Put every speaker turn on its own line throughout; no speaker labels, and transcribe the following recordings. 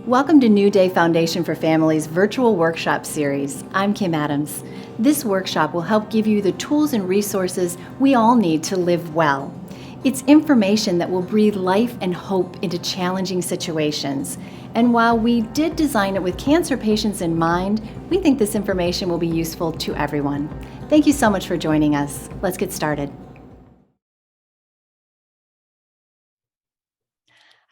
Welcome to New Day Foundation for Families virtual workshop series. I'm Kim Adams. This workshop will help give you the tools and resources we all need to live well. It's information that will breathe life and hope into challenging situations. And while we did design it with cancer patients in mind, we think this information will be useful to everyone. Thank you so much for joining us. Let's get started.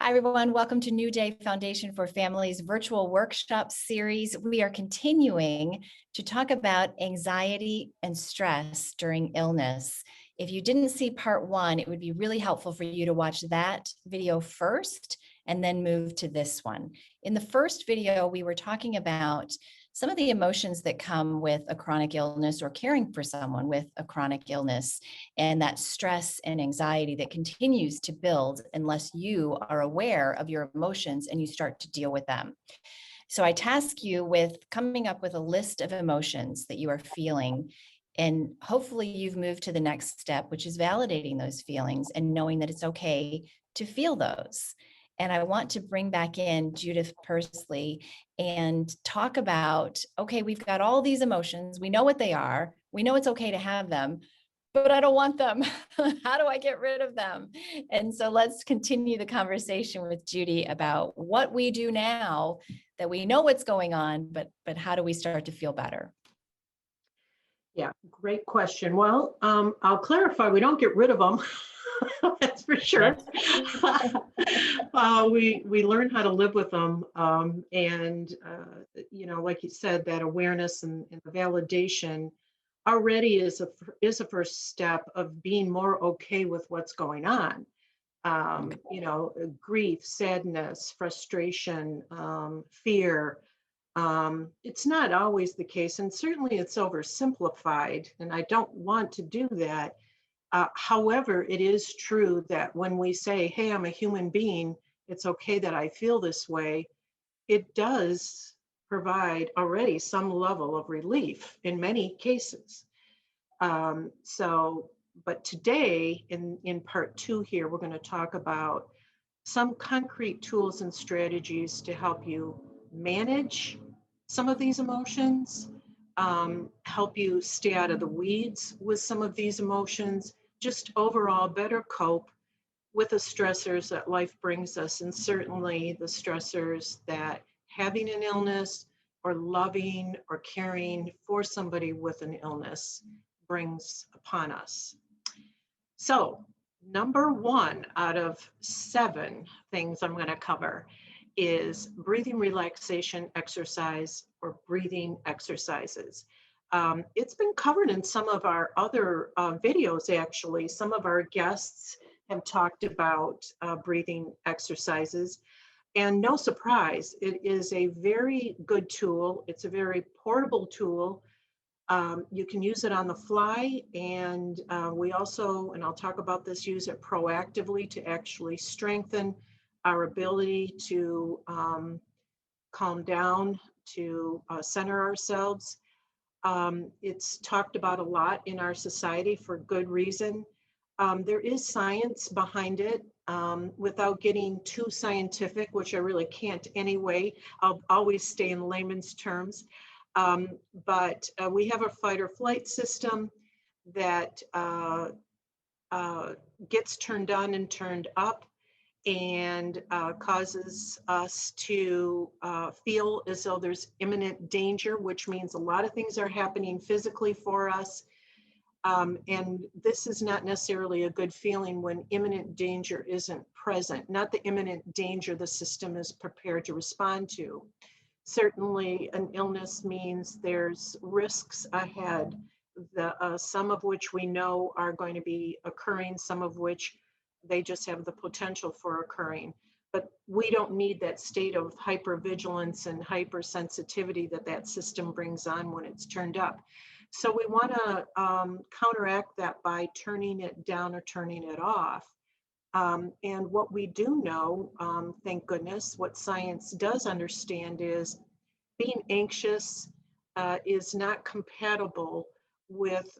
Hi, everyone. Welcome to New Day Foundation for Families virtual workshop series. We are continuing to talk about anxiety and stress during illness. If you didn't see part one, it would be really helpful for you to watch that video first and then move to this one. In the first video, we were talking about some of the emotions that come with a chronic illness or caring for someone with a chronic illness, and that stress and anxiety that continues to build unless you are aware of your emotions and you start to deal with them. So I task you with coming up with a list of emotions that you are feeling, and hopefully you've moved to the next step, which is validating those feelings and knowing that it's okay to feel those. And I want to bring back in Judith Persley and talk about, okay, we've got all these emotions. We know what they are. We know it's okay to have them, but I don't want them. How do I get rid of them? And so let's continue the conversation with Judy about what we do now that we know what's going on, but how do we start to feel better?
Yeah, great question. Well, I'll clarify, we don't get rid of them. That's for sure. We learn how to live with them. Like you said, that awareness and the validation already is a first step of being more okay with what's going on. Grief, sadness, frustration, fear. It's not always the case, and certainly it's oversimplified, and I don't want to do that. However, it is true that when we say, hey, I'm a human being, it's okay that I feel this way, it does provide already some level of relief in many cases. But today, in part two here, we're going to talk about some concrete tools and strategies to help you manage some of these emotions, help you stay out of the weeds with some of these emotions, just overall better cope with the stressors that life brings us, and certainly the stressors that having an illness or loving or caring for somebody with an illness brings upon us. So, number one out of 7 things I'm going to cover is breathing relaxation exercise or breathing exercises. It's been covered in some of our other videos, actually. Some of our guests have talked about breathing exercises. And no surprise, it is a very good tool. It's a very portable tool. You can use it on the fly, and we also, and I'll talk about this, use it proactively to actually strengthen our ability to calm down, to center ourselves. It's talked about a lot in our society for good reason. There is science behind it. Without getting too scientific, which I really can't anyway, I'll always stay in layman's terms. But we have a fight or flight system that gets turned on and turned up, and causes us to feel as though there's imminent danger, which means a lot of things are happening physically for us. And this is not necessarily a good feeling when imminent danger isn't present, not the imminent danger the system is prepared to respond to. Certainly, an illness means there's risks ahead, some of which we know are going to be occurring, some of which they just have the potential for occurring. But we don't need that state of hypervigilance and hypersensitivity that system brings on when it's turned up. So we want to counteract that by turning it down or turning it off. And what we do know, thank goodness, what science does understand is being anxious is not compatible with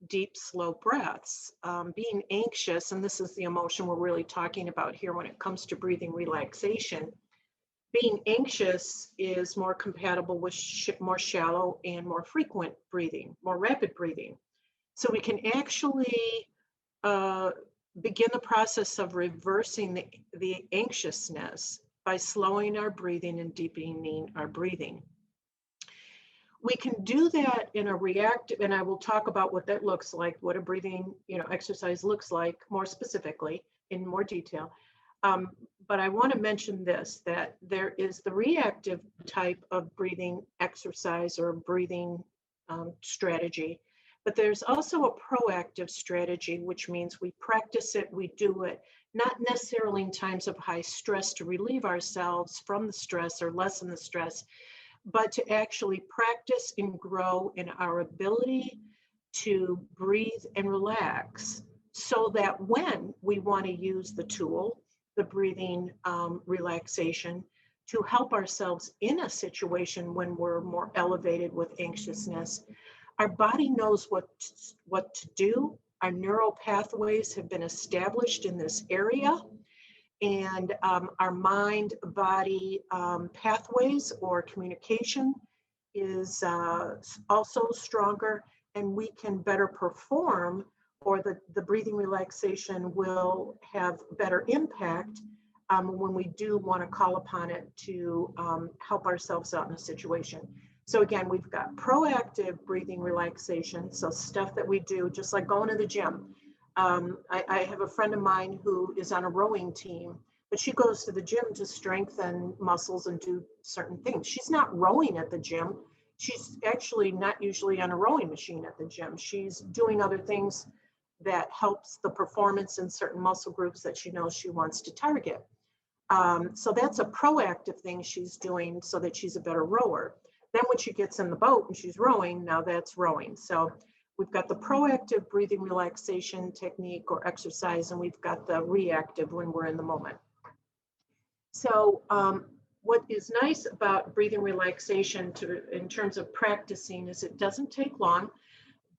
deep, slow breaths. Being anxious, and this is the emotion we're really talking about here when it comes to breathing relaxation, Being anxious is more compatible with more shallow and more frequent breathing, more rapid breathing. So we can actually uh, begin the process of reversing the anxiousness by slowing our breathing and deepening our breathing. We can do that in a reactive, and I will talk about what that looks like, what a breathing, exercise looks like more specifically in more detail. But I want to mention this, that there is the reactive type of breathing exercise or breathing strategy, but there's also a proactive strategy, which means we practice it, we do it, not necessarily in times of high stress to relieve ourselves from the stress or lessen the stress, but to actually practice and grow in our ability to breathe and relax, so that when we want to use the tool, the breathing relaxation, to help ourselves in a situation when we're more elevated with anxiousness, our body knows what to do. Our neural pathways have been established in this area, and our mind-body pathways or communication is also stronger, and we can better perform, or the breathing relaxation will have better impact when we do want to call upon it to help ourselves out in a situation. So again, we've got proactive breathing relaxation, so stuff that we do, just like going to the gym. I have a friend of mine who is on a rowing team, but she goes to the gym to strengthen muscles and do certain things. She's not rowing at the gym. She's actually not usually on a rowing machine at the gym. She's doing other things that helps the performance in certain muscle groups that she knows she wants to target. So that's a proactive thing she's doing so that she's a better rower. Then when she gets in the boat and she's rowing, now that's rowing. So we've got the proactive breathing relaxation technique or exercise, and we've got the reactive when we're in the moment. So what is nice about breathing relaxation in terms of practicing is it doesn't take long,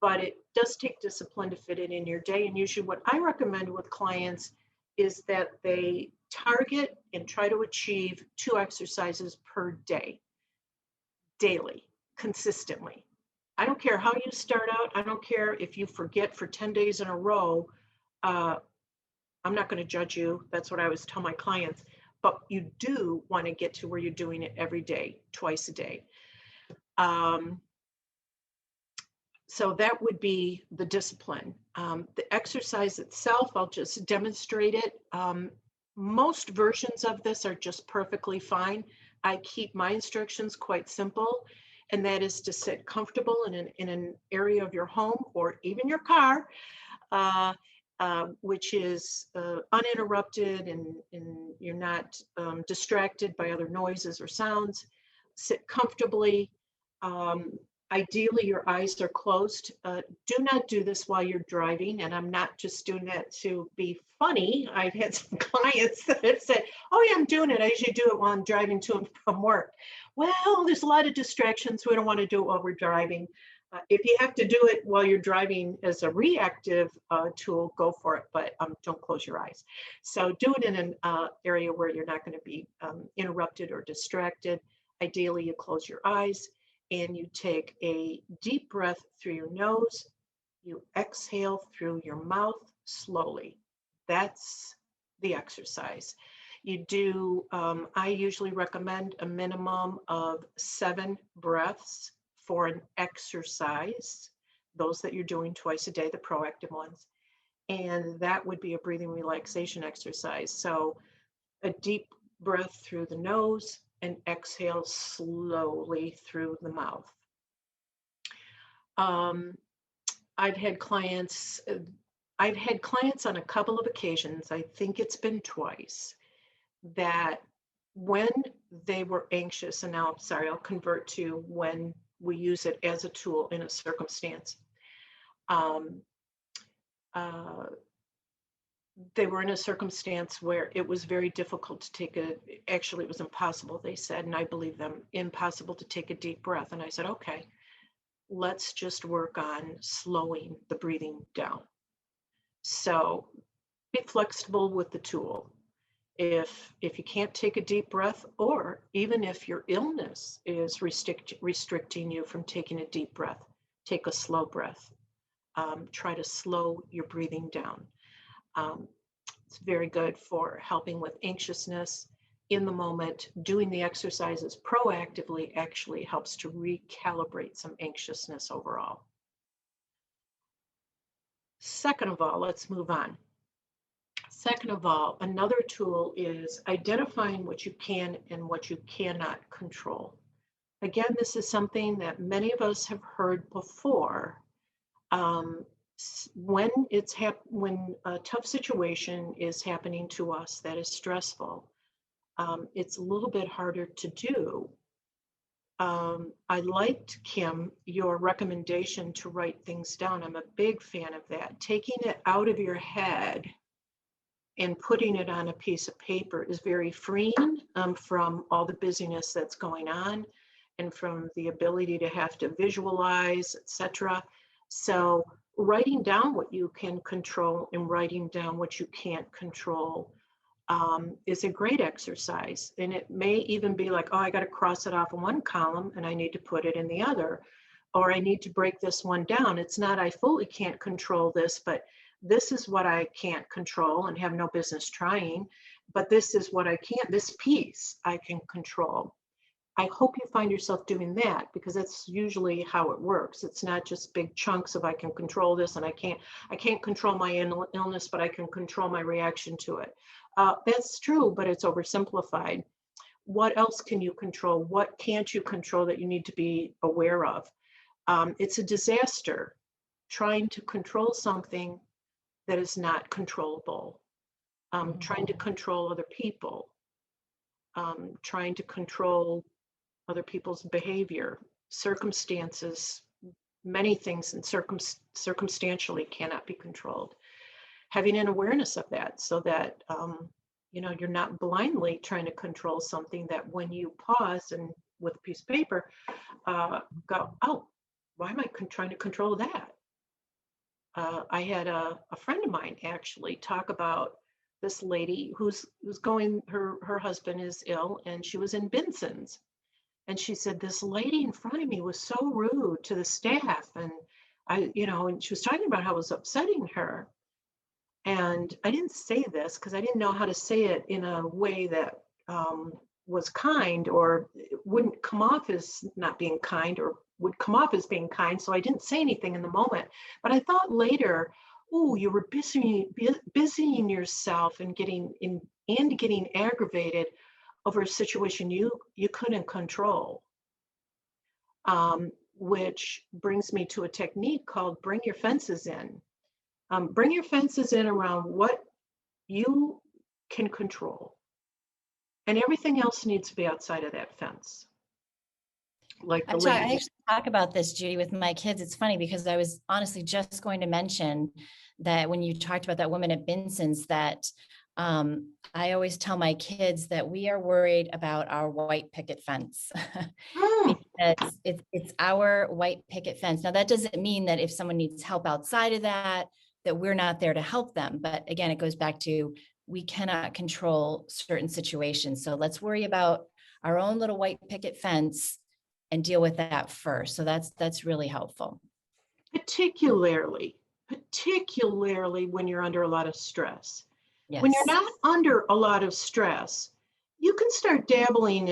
but it does take discipline to fit it in your day. And usually what I recommend with clients is that they target and try to achieve 2 exercises per day, daily, consistently. I don't care how you start out. I don't care if you forget for 10 days in a row. I'm not going to judge you. That's what I always tell my clients. But you do want to get to where you're doing it every day, twice a day. So that would be the discipline. The exercise itself, I'll just demonstrate it. Most versions of this are just perfectly fine. I keep my instructions quite simple, and that is to sit comfortable in an area of your home or even your car, which is uninterrupted, and you're not distracted by other noises or sounds. Sit comfortably. Ideally, your eyes are closed. Do not do this while you're driving, and I'm not just doing that to be funny. I've had some clients that have said, oh yeah, I'm doing it. I usually do it while I'm driving to and from work. Well, there's a lot of distractions. We don't want to do it while we're driving. If you have to do it while you're driving as a reactive tool, go for it, but don't close your eyes. So do it in an area where you're not going to be interrupted or distracted. Ideally, you close your eyes and you take a deep breath through your nose. You exhale through your mouth slowly. That's the exercise. You do, I usually recommend a minimum of 7 breaths for an exercise, those that you're doing twice a day, the proactive ones. And that would be a breathing relaxation exercise. So a deep breath through the nose and exhale slowly through the mouth. I've had clients on a couple of occasions, I think it's been twice, that when they were anxious, and now I'm sorry, I'll convert to when we use it as a tool in a circumstance. They were in a circumstance where it was very difficult to take actually it was impossible, they said, and I believe them, impossible to take a deep breath. And I said, okay, let's just work on slowing the breathing down. So be flexible with the tool. If you can't take a deep breath, or even if your illness is restricting you from taking a deep breath, take a slow breath. Try to slow your breathing down. Um, it's very good for helping with anxiousness in the moment. Doing the exercises proactively actually helps to recalibrate some anxiousness overall. Second of all, let's move on. Second of all, another tool is identifying what you can and what you cannot control. Again, this is something that many of us have heard before. When when a tough situation is happening to us that is stressful, it's a little bit harder to do. I liked, Kim, your recommendation to write things down. I'm a big fan of that. Taking it out of your head and putting it on a piece of paper is very freeing, from all the busyness that's going on and from the ability to have to visualize, etc. So writing down what you can control and writing down what you can't control is a great exercise. And it may even be like, oh, I got to cross it off in one column and I need to put it in the other, or I need to break this one down. It's not, I fully can't control this, but this is what I can't control and have no business trying, but this is what I can, this piece I can control. I hope you find yourself doing that, because that's usually how it works. It's not just big chunks of I can control this and I can't control my illness, but I can control my reaction to it. That's true, but it's oversimplified. What else can you control? What can't you control that you need to be aware of? It's a disaster trying to control something that is not controllable, trying to control other people, trying to control other people's behavior, circumstances, many things and circumstantially cannot be controlled. Having an awareness of that so that, you're not blindly trying to control something, that when you pause and with a piece of paper, go, oh, why am I trying to control that? I had a friend of mine actually talk about this lady who's going, her husband is ill and she was in Benson's. And she said, this lady in front of me was so rude to the staff. And and she was talking about how it was upsetting her. And I didn't say this because I didn't know how to say it in a way that was kind, or it wouldn't come off as not being kind, or would come off as being kind. So I didn't say anything in the moment. But I thought later, oh, you were busying yourself and getting aggravated over a situation you couldn't control. Which brings me to a technique called bring your fences in. Bring your fences in around what you can control. And everything else needs to be outside of that fence. Like the lady.
I actually talk about this, Judy, with my kids. It's funny because I was honestly just going to mention that when you talked about that woman at Benson's, that I always tell my kids that we are worried about our white picket fence because it's our white picket fence. Now, that doesn't mean that if someone needs help outside of that we're not there to help them. But again, it goes back to we cannot control certain situations. So let's worry about our own little white picket fence and deal with that first. So that's really helpful.
Particularly when you're under a lot of stress.
Yes.
When you're not under a lot of stress, you can start dabbling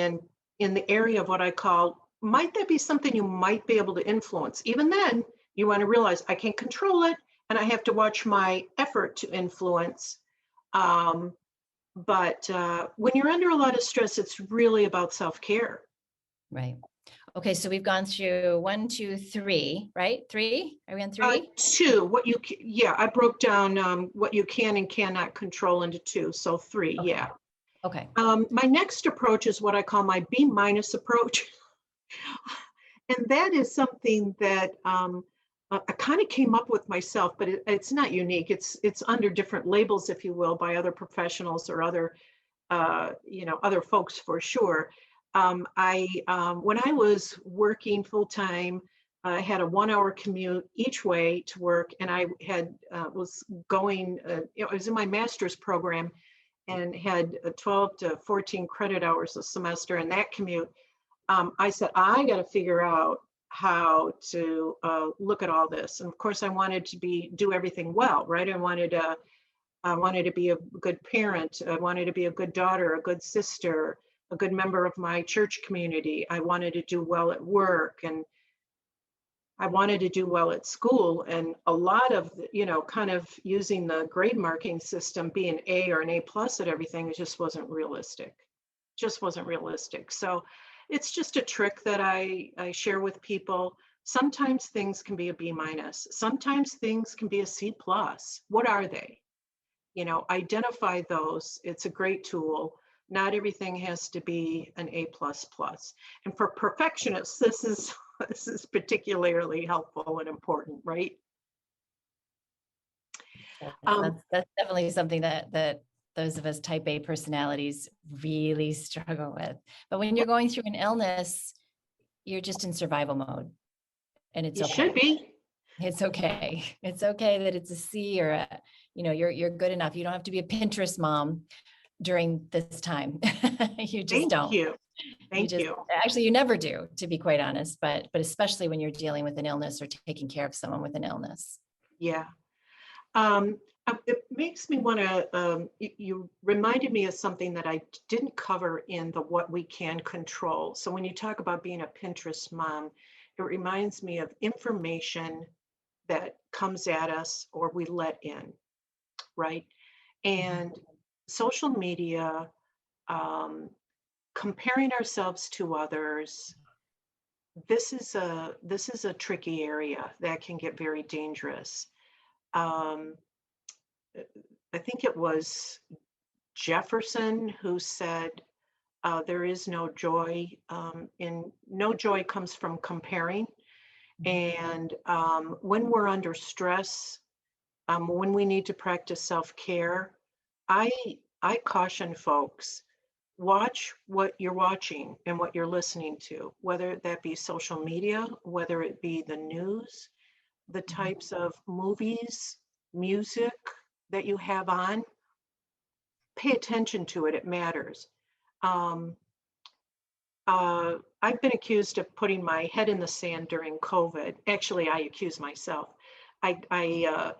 in the area of what I call, might that be something you might be able to influence? Even then, you want to realize I can't control it and I have to watch my effort to influence. But when you're under a lot of stress, it's really about self-care.
Right. Okay, so we've gone through 1, 2, 3, right? 3? Are we on 3?
2. I broke down what you can and cannot control into 2. So 3, okay. Yeah.
Okay.
My next approach is what I call my B- approach. And that is something that I kind of came up with myself, but it's not unique. It's under different labels, if you will, by other professionals or other folks for sure. When I was working full time, I had a 1-hour commute each way to work, and I had was going. I was in my master's program, and had 12 to 14 credit hours a semester in that commute. I said, I got to figure out how to look at all this. And of course, I wanted to do everything well, right? I wanted to be a good parent. I wanted to be a good daughter, a good sister, a good member of my church community. I wanted to do well at work, and I wanted to do well at school. And a lot of, kind of using the grade marking system, be an A or an A plus at everything, just wasn't realistic. Just wasn't realistic. So it's just a trick that I share with people. Sometimes things can be a B minus. Sometimes things can be a C plus. What are they? Identify those. It's a great tool. Not everything has to be an A plus plus. And for perfectionists, this is particularly helpful and important, right?
That's definitely something that those of us type A personalities really struggle with. But when you're going through an illness, you're just in survival mode, and it's
You
okay.
should be.
It's okay. It's okay that it's a C or you're good enough. You don't have to be a Pinterest mom during this time. You just don't.
Thank you.
Actually, you never do, to be quite honest, but especially when you're dealing with an illness or taking care of someone with an illness.
Yeah. It makes me want to, you reminded me of something that I didn't cover in the what we can control. So when you talk about being a Pinterest mom, it reminds me of information that comes at us or we let in, right? And social media, comparing ourselves to others, this is a tricky area that can get very dangerous. Um, I think it was Jefferson who said, there is no joy no joy comes from comparing. And when we're under stress, when we need to practice self-care, I I caution folks, watch what you're watching and what you're listening to, whether that be social media, whether it be the news, the types of movies, music that you have on. Pay attention to it, it matters. Um, I've been accused of putting my head in the sand during COVID. Actually, I accuse myself. I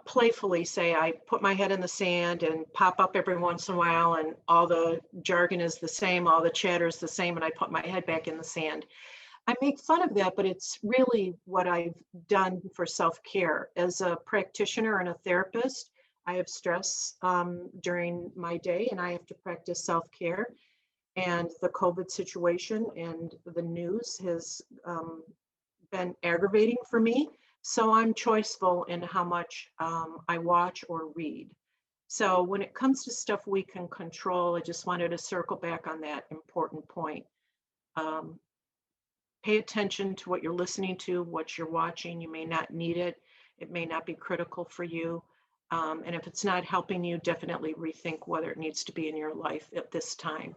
playfully say I put my head in the sand and pop up every once in a while, and all the jargon is the same, all the chatter is the same, and I put my head back in the sand. I make fun of that, but it's really what I've done for self-care. As a practitioner and a therapist, I have stress during my day, and I have to practice self-care. And the COVID situation and the news has been aggravating for me. So I'm choiceful in how much I watch or read. So when it comes to stuff we can control, I just wanted to circle back on that important point. Um, Pay attention to what you're listening to, what you're watching. You may not need it. It may not be critical for you. And if it's not helping you, definitely rethink whether it needs to be in your life at this time.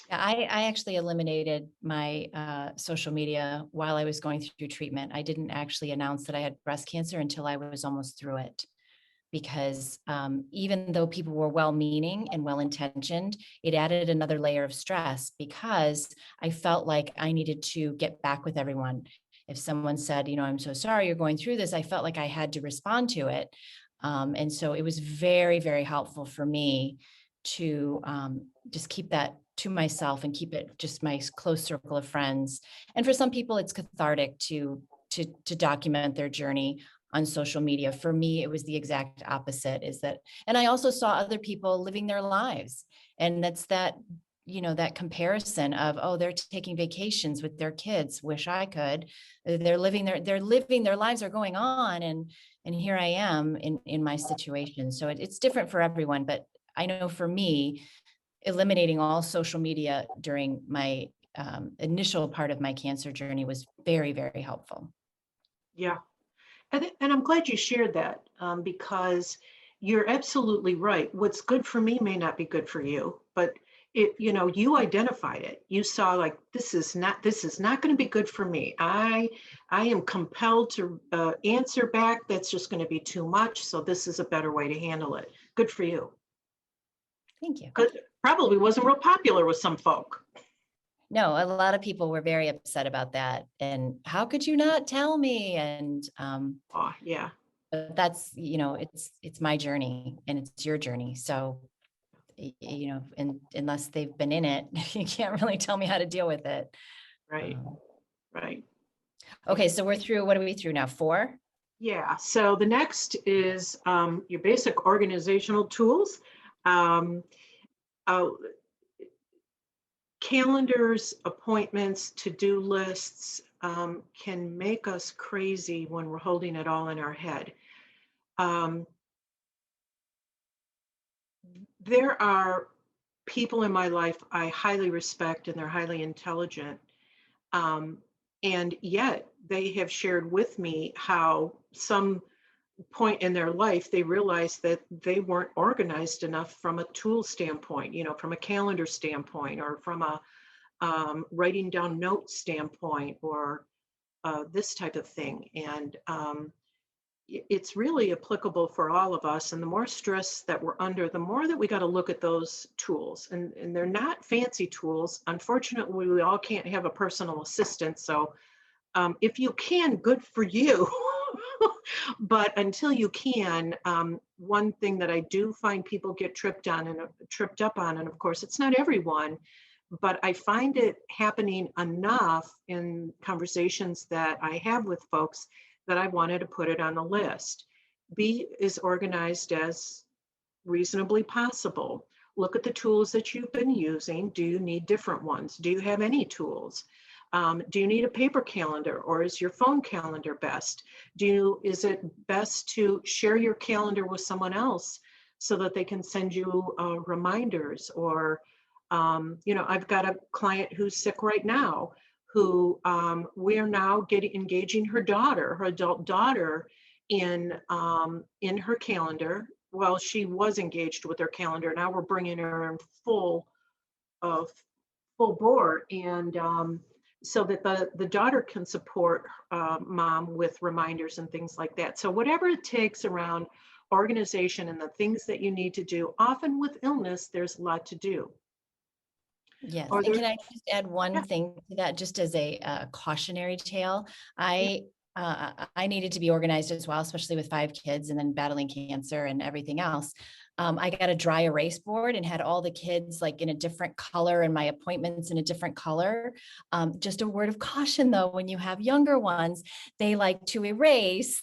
Yeah, I actually eliminated my social media while I was going through treatment. I didn't actually announce that I had breast cancer until I was almost through it, because even though people were well-meaning and well-intentioned, it added another layer of stress because I felt like I needed to get back with everyone. If someone said, I'm so sorry you're going through this, I felt like I had to respond to it. And so it was very, very helpful for me to just keep that to myself and keep it just my close circle of friends. And for some people, it's cathartic to document their journey on social media. For me, it was the exact opposite, and I also saw other people living their lives. And that's that comparison of, oh, they're taking vacations with their kids. Wish I could. They're living their lives are going on. And here I am in my situation. So it's different for everyone, but I know for me, eliminating all social media during my initial part of my cancer journey was very, very helpful.
Yeah. And I'm glad you shared that because you're absolutely right. What's good for me may not be good for you, but you identified it. You saw like, this is not going to be good for me. I am compelled to answer back. That's just going to be too much. So this is a better way to handle it. Good for you.
Thank you.
'Cause it probably wasn't real popular with some folk.
No, a lot of people were very upset about that. And how could you not tell me? And
Oh, yeah,
but that's, it's my journey and it's your journey. So, and unless they've been in it, you can't really tell me how to deal with it.
right,
Um,
right.
okay, so what are we through now? 4?
Yeah, so the next is your basic organizational tools. Um, uh, Calendars, appointments, to-do lists can make us crazy when we're holding it all in our head. Um, there are people in my life I highly respect and they're highly intelligent. Um, and yet they have shared with me how some point in their life they realized that they weren't organized enough from a tool standpoint, from a calendar standpoint, or from a writing down notes standpoint, or this type of thing. And it's really applicable for all of us. And the more stress that we're under, the more that we got to look at those tools. And they're not fancy tools. Unfortunately, we all can't have a personal assistant. So if you can, good for you. But until you can, one thing that I do find people get tripped up on, and of course, it's not everyone, but I find it happening enough in conversations that I have with folks that I wanted to put it on the list. Be as organized as reasonably possible. Look at the tools that you've been using. Do you need different ones? Do you have any tools? Do you need a paper calendar, or is your phone calendar best? Is it best to share your calendar with someone else so that they can send you reminders? Or, I've got a client who's sick right now, who we are now engaging her adult daughter, in her calendar. Well, she was engaged with her calendar. Now we're bringing her in uh, full bore, and so that the daughter can support mom with reminders and things like that. So whatever it takes around organization and the things that you need to do. Often with illness, there's a lot to do.
Yes.
Are
And
there?
can I just add one
Yeah,
thing to that, just as a cautionary tale?
yeah,
I needed to be organized as well, especially with 5 kids and then battling cancer and everything else. I got a dry erase board and had all the kids like in a different color and my appointments in a different color. Just a word of caution though, when you have younger ones, they like to erase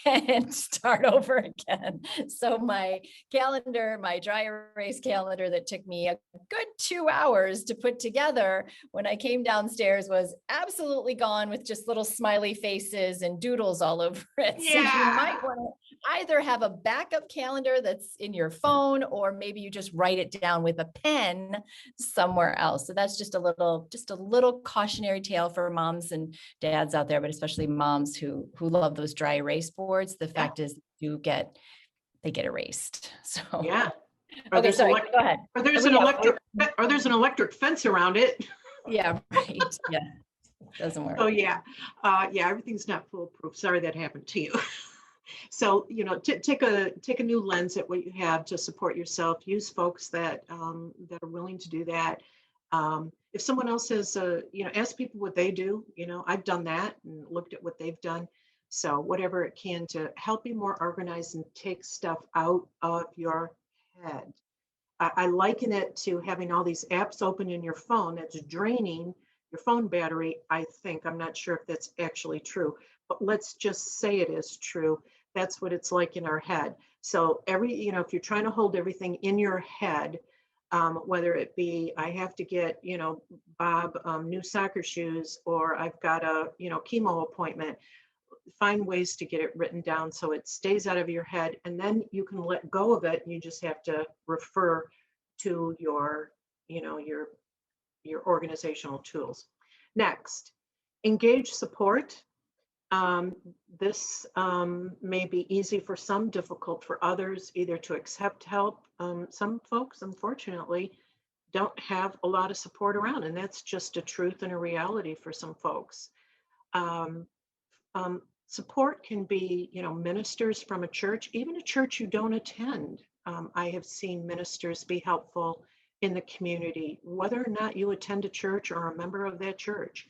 and start over again. So my calendar, my dry erase calendar that took me a good 2 hours to put together, when I came downstairs, was absolutely gone with just little smiley faces and doodles all over it. So you
yeah,
might want to either have a backup calendar that's in your phone, or maybe you just write it down with a pen somewhere else. So that's just a little cautionary tale for moms and dads out there, but especially moms who love those dry erase boards. The
yeah,
fact is they get erased. So,
yeah. Or
okay,
there's
sorry, go ahead.
or there's an electric fence around it.
Yeah, right. Yeah, doesn't
So
work.
yeah, yeah, everything's not foolproof. Sorry that happened to you. So, take a new lens at what you have to support yourself. Use folks that are willing to do that. If someone else has, ask people what they do. I've done that and looked at what they've done. So whatever it can to help you more organized and take stuff out of your head. I liken it to having all these apps open in your phone that's draining your phone battery. I'm not sure if that's actually true, but let's just say it is true. That's what it's like in our head. So if you're trying to hold everything in your head, whether it be I have to get, Bob new soccer shoes, or I've got a, chemo appointment, find ways to get it written down so it stays out of your head, and then you can let go of it. And you just have to refer to your organizational tools. Next, engage support. um, this may be easy for some, difficult for others, either to accept help. Some folks, unfortunately, don't have a lot of support around, and that's just a truth and a reality for some folks. um, Support can be, ministers from a church, even a church you don't attend. I have seen ministers be helpful in the community, whether or not you attend a church or are a member of that church.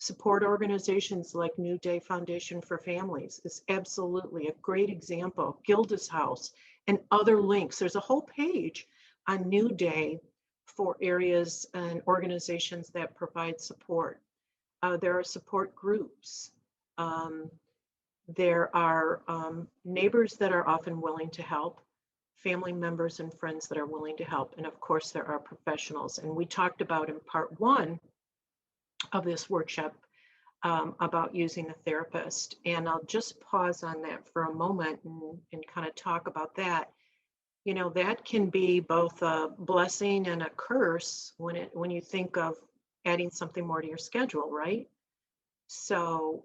Support organizations like New Day Foundation for Families is absolutely a great example. Gilda's House and other links. There's a whole page on New Day for areas and organizations that provide support. There are support groups. There are neighbors that are often willing to help, family members and friends that are willing to help. And of course, there are professionals. And we talked about in part one of this workshop about using a therapist. And I'll just pause on that for a moment and kind of talk about that. You know, that can be both a blessing and a curse when you think of adding something more to your schedule, right? So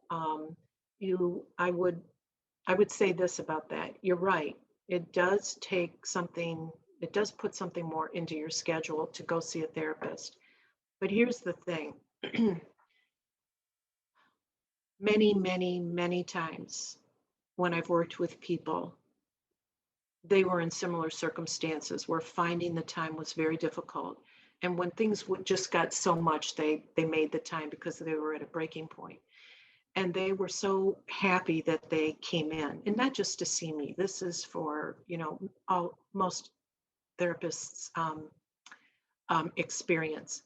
I would say this about that. You're right. It does take something, it does put something more into your schedule to go see a therapist. But here's the thing. Many times when I've worked with people, they were in similar circumstances where finding the time was very difficult. And when things just got so much, they made the time because they were at a breaking point. And they were so happy that they came in, and not just to see me. This is for, you know, most therapists experience.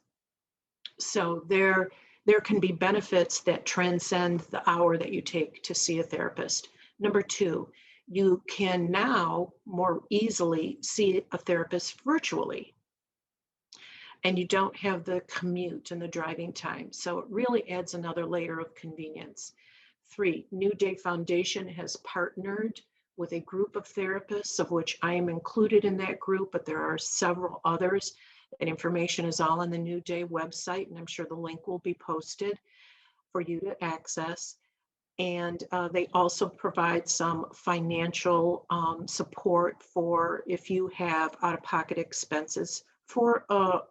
So there can be benefits that transcend the hour that you take to see a therapist. Number two, you can now more easily see a therapist virtually, and you don't have the commute and the driving time. So it really adds another layer of convenience. Three, New Day Foundation has partnered with a group of therapists, of which I am included in that group, but there are several others. And information is all on the New Day website, and I'm sure the link will be posted for you to access. And they also provide some financial support for if you have out-of-pocket expenses for a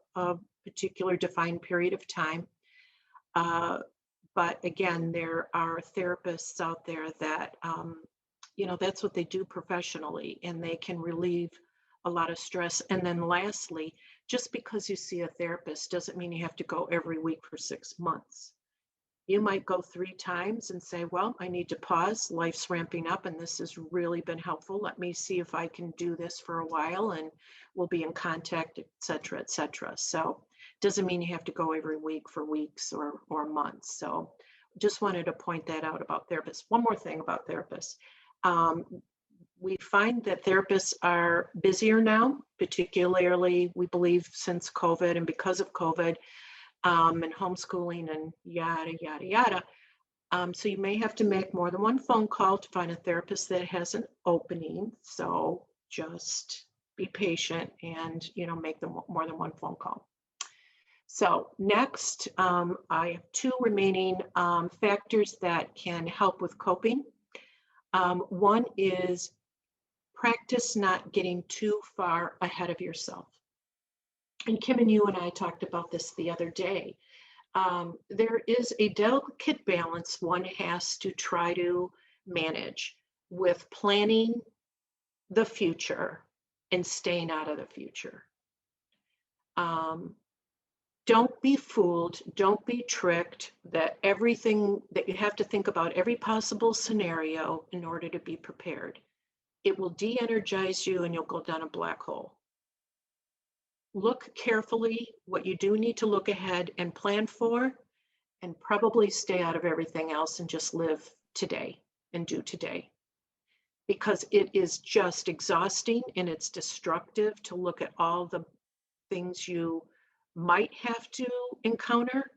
particular defined period of time. But again, there are therapists out there that, you know, that's what they do professionally, and they can relieve a lot of stress. And then lastly, just because you see a therapist doesn't mean you have to go every week for 6 months. You might go 3 times and say, well, I need to pause. Life's ramping up and this has really been helpful. Let me see if I can do this for a while and we'll be in contact, et cetera, et cetera. So it doesn't mean you have to go every week for weeks or months. So just wanted to point that out about therapists. One more thing about therapists. We find that therapists are busier now, particularly we believe since COVID and because of COVID. And homeschooling and yada, yada, yada. So you may have to make more than one phone call to find a therapist that has an opening. So just be patient and, you know, make them more than one phone call. So next, I have 2 remaining factors that can help with coping. One is practice not getting too far ahead of yourself. And Kim and you and I talked about this the other day. There is a delicate balance one has to try to manage with planning the future and staying out of the future. Don't be fooled, don't be tricked that everything that you have to think about every possible scenario in order to be prepared. It will de-energize you and you'll go down a black hole. Look carefully what you do need to look ahead and plan for, and probably stay out of everything else and just live today and do today. Because it is just exhausting and it's destructive to look at all the things you might have to encounter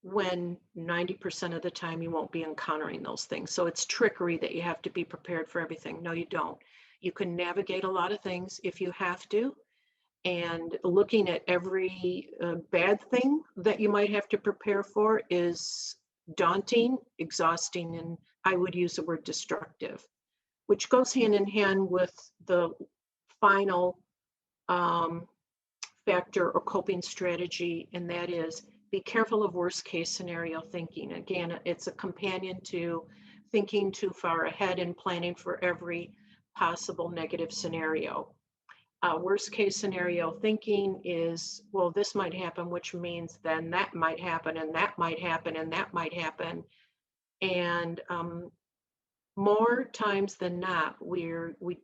when 90% of the time you won't be encountering those things. So it's trickery that you have to be prepared for everything. No, you don't. You can navigate a lot of things if you have to. And looking at every bad thing that you might have to prepare for is daunting, exhausting, and I would use the word destructive, which goes hand in hand with the final factor or coping strategy, and that is be careful of worst case scenario thinking. Again, it's a companion to thinking too far ahead and planning for every possible negative scenario. Worst case scenario thinking is, well, this might happen, which means then that might happen, and that might happen, and that might happen. And more times than not, we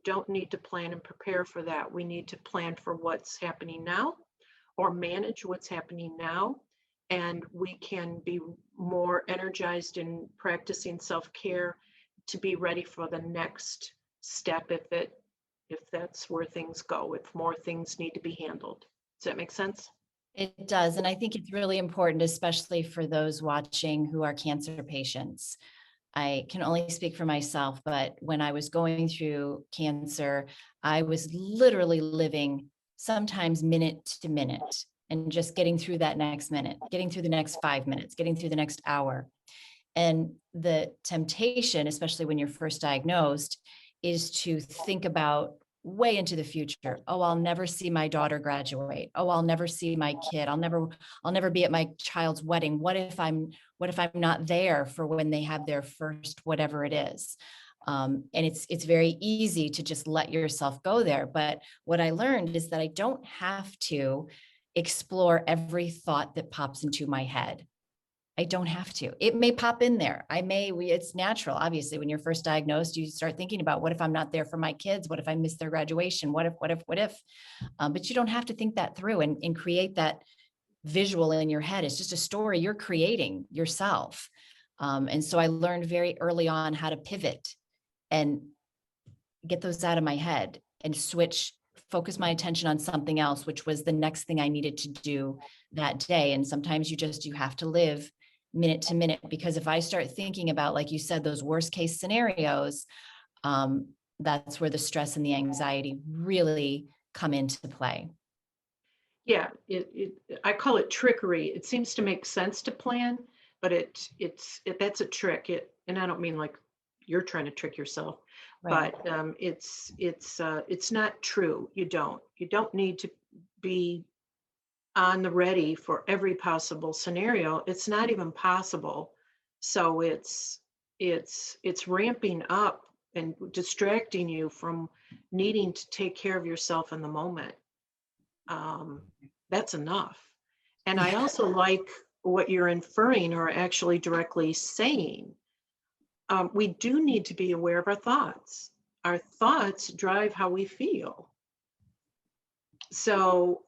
don't need to plan and prepare for that. We need to plan for what's happening now, or manage what's happening now. And we can be more energized in practicing self-care to be ready for the next step if that's where things go, if more things need to be handled. Does that make sense?
It does. And I think it's really important, especially for those watching who are cancer patients. I can only speak for myself, but when I was going through cancer, I was literally living sometimes minute to minute and just getting through that next minute, getting through the next 5 minutes, getting through the next hour. And the temptation, especially when you're first diagnosed, is to think about way into the future. Oh, I'll never see my daughter graduate. Oh, I'll never see my kid. I'll never be at my child's wedding. What if I'm not there for when they have their first whatever it is? And it's very easy to just let yourself go there. But what I learned is that I don't have to explore every thought that pops into my head. I don't have to. It may pop in there. It's natural. Obviously, when you're first diagnosed, you start thinking about, what if I'm not there for my kids? What if I miss their graduation? What if? But you don't have to think that through and create that visual in your head. It's just a story you're creating yourself. And so I learned very early on how to pivot and get those out of my head and focus my attention on something else, which was the next thing I needed to do that day. And sometimes you have to live minute to minute, because if I start thinking about, like you said, those worst case scenarios, that's where the stress and the anxiety really come into play.
Yeah, I call it trickery. It seems to make sense to plan, but that's a trick. And I don't mean like you're trying to trick yourself,
Right.
but it's not true. You don't need to be on the ready for every possible scenario. It's not even possible. So it's ramping up and distracting you from needing to take care of yourself in the moment. That's enough. And I
Yeah.
also like what you're inferring or actually directly saying. We do need to be aware of our thoughts. Our thoughts drive how we feel. So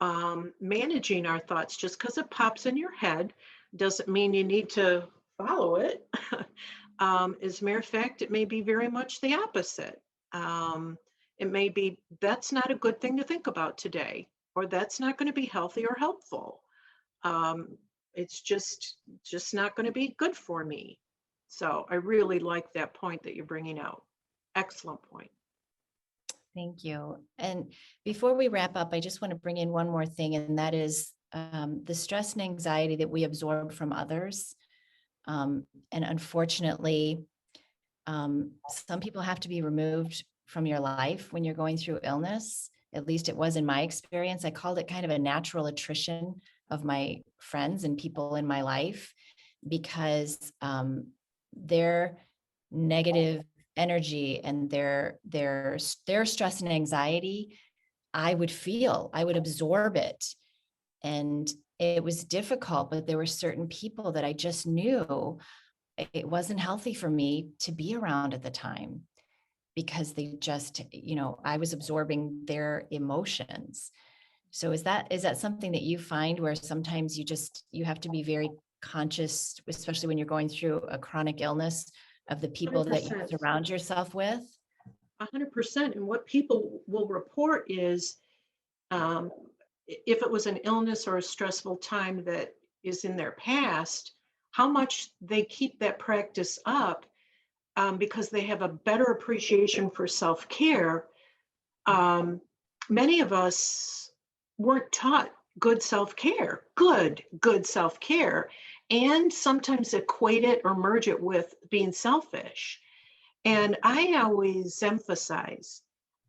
managing our thoughts, just because it pops in your head doesn't mean you need to follow it. As a matter of fact, it may be very much the opposite. It may be, that's not a good thing to think about today, or that's not going to be healthy or helpful. It's just not going to be good for me. So I really like that point that you're bringing out. Excellent point.
Thank you. And before we wrap up, I just want to bring in one more thing, and that is the stress and anxiety that we absorb from others. And unfortunately, some people have to be removed from your life when you're going through illness. At least it was in my experience. I called it kind of a natural attrition of my friends and people in my life, because their negative energy and their stress and anxiety, I would absorb it. And it was difficult, but there were certain people that I just knew it wasn't healthy for me to be around at the time, because they just, I was absorbing their emotions. So is that something that you find, where sometimes you have to be very conscious, especially when you're going through a chronic illness, of the people that you
100%.
surround yourself with?
100%. And what people will report is, um, if it was an illness or a stressful time that is in their past, how much they keep that practice up, because they have a better appreciation for self-care. Many of us weren't taught good self-care, good self-care, and sometimes equate it or merge it with being selfish. And I always emphasize,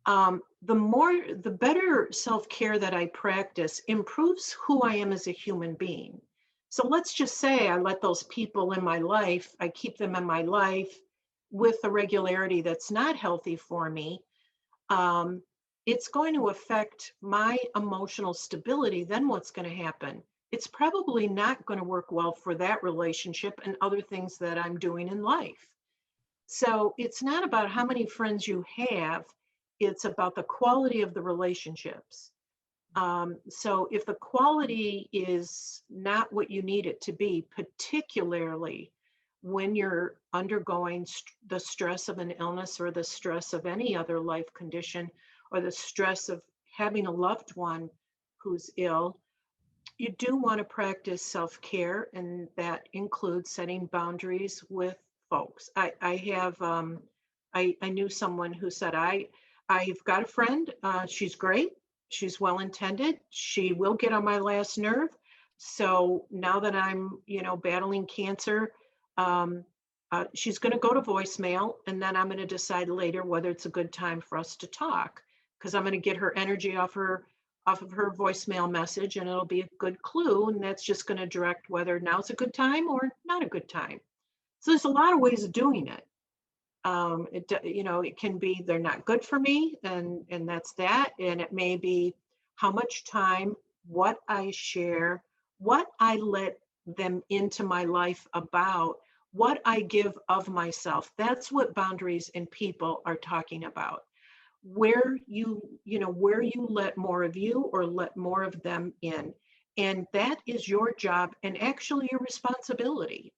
the better self-care that I practice improves who I am as a human being. So let's just say I let those people in my life, I keep them in my life with a regularity that's not healthy for me. it's going to affect my emotional stability. Then what's going to happen? It's probably not going to work well for that relationship and other things that I'm doing in life. So it's not about how many friends you have, it's about the quality of the relationships. So if the quality is not what you need it to be, particularly when you're undergoing the stress of an illness or the stress of any other life condition or the stress of having a loved one who's ill, you do want to practice self-care, and that includes setting boundaries with folks. I knew someone who said, I've got a friend, she's great, she's well intended, she will get on my last nerve. So now that I'm, battling cancer, um, she's going to go to voicemail, and then I'm going to decide later whether it's a good time for us to talk, because I'm going to get her energy off of her voicemail message, and it'll be a good clue, and that's just going to direct whether now's a good time or not a good time. So there's a lot of ways of doing it. It can be they're not good for me, and that's that. And it may be how much time, what I share, what I let them into my life about, what I give of myself. That's what boundaries and people are talking about. Where you let more of you or let more of them in. And that is your job and actually your responsibility.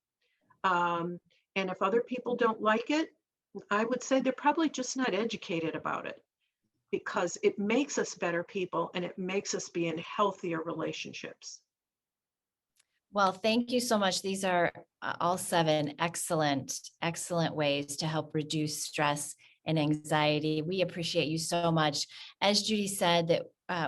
Um, and if other people don't like it, I would say they're probably just not educated about it, because it makes us better people and it makes us be in healthier relationships.
Well, thank you so much. These are all 7 excellent, excellent ways to help reduce stress and anxiety. We appreciate you so much. As Judy said, that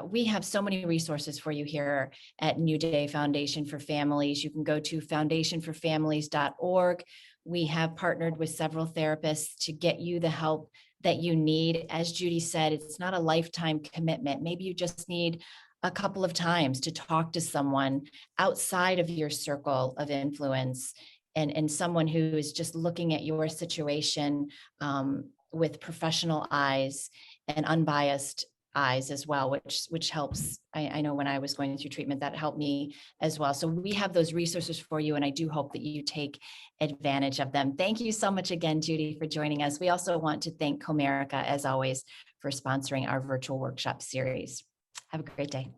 we have so many resources for you here at New Day Foundation for Families. You can go to foundationforfamilies.org. We have partnered with several therapists to get you the help that you need. As Judy said, it's not a lifetime commitment. Maybe you just need a couple of times to talk to someone outside of your circle of influence, and someone who is just looking at your situation with professional eyes and unbiased eyes as well, which helps. I know when I was going through treatment, that helped me as well. So we have those resources for you, and I do hope that you take advantage of them. Thank you so much again, Judy, for joining us. We also want to thank Comerica, as always, for sponsoring our virtual workshop series. Have a great day.